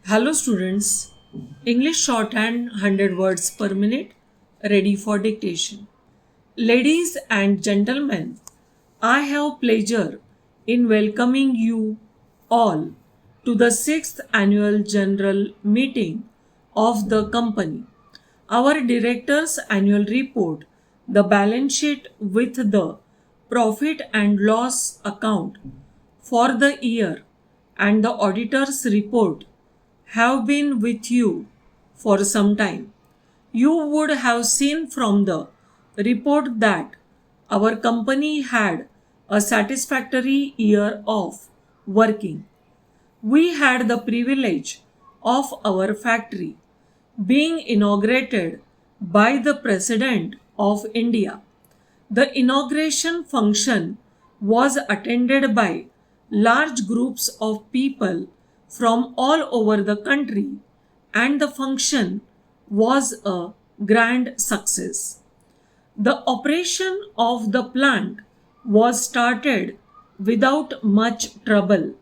Hello students, English shorthand 100 words per minute, ready for dictation. Ladies and gentlemen, I have pleasure in welcoming you all to the 6th annual general meeting of the company. Our director's annual report, the balance sheet with the profit and loss account for the year, and the auditor's report have been with you for some time. You would have seen from the report that our company had a satisfactory year of working. We had the privilege of our factory being inaugurated by the President of India. The inauguration function was attended by large groups of people from all over the country, and the function was a grand success. The operation of the plant was started without much trouble.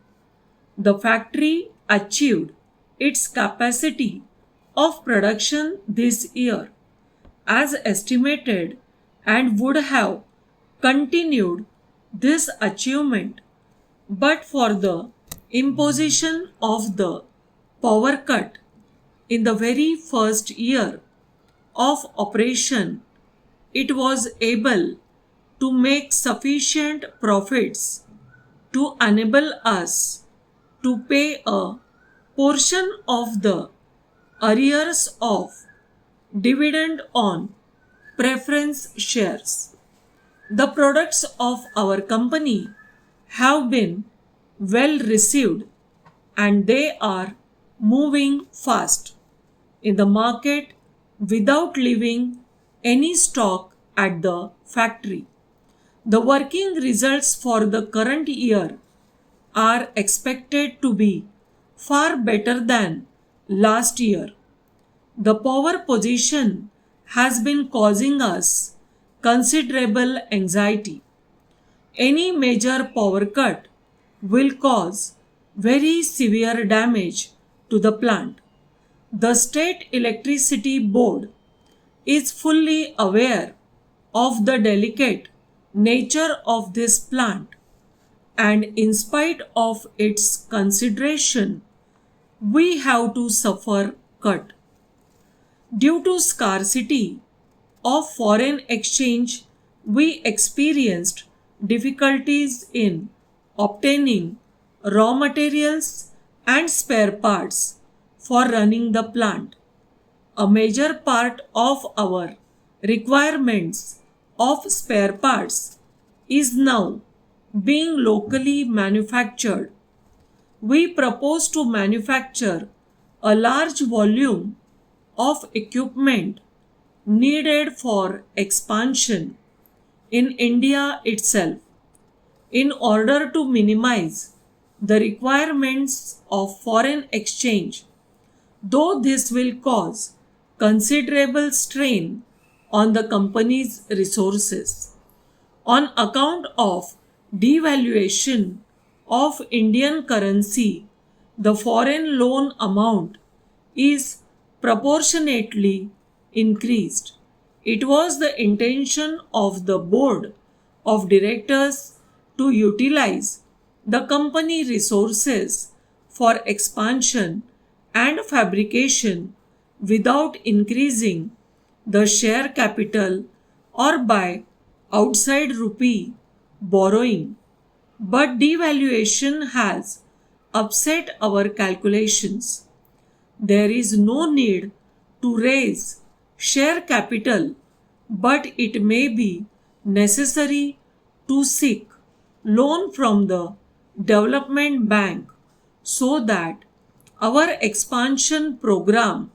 The factory achieved its capacity of production this year as estimated and would have continued this achievement but for the imposition of the power cut in the very first year of operation. It was able to make sufficient profits to enable us to pay a portion of the arrears of dividend on preference shares. The products of our company have been well received and they are moving fast in the market without leaving any stock at the factory. The working results for the current year are expected to be far better than last year. The power position has been causing us considerable anxiety. Any major power cut will cause very severe damage to the plant. The State Electricity Board is fully aware of the delicate nature of this plant, and in spite of its consideration, we have to suffer cut. Due to scarcity of foreign exchange, we experienced difficulties in obtaining raw materials and spare parts for running the plant. A major part of our requirements of spare parts is now being locally manufactured. We propose to manufacture a large volume of equipment needed for expansion in India itself in order to minimize the requirements of foreign exchange, though this will cause considerable strain on the company's resources. On account of devaluation of Indian currency, the foreign loan amount is proportionately increased. It was the intention of the board of directors to utilize the company resources for expansion and fabrication without increasing the share capital or by outside rupee borrowing. But devaluation has upset our calculations. There is no need to raise share capital, but it may be necessary to seek loan from the development bank so that our expansion program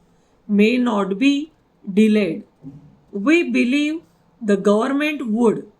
may not be delayed. We believe the government would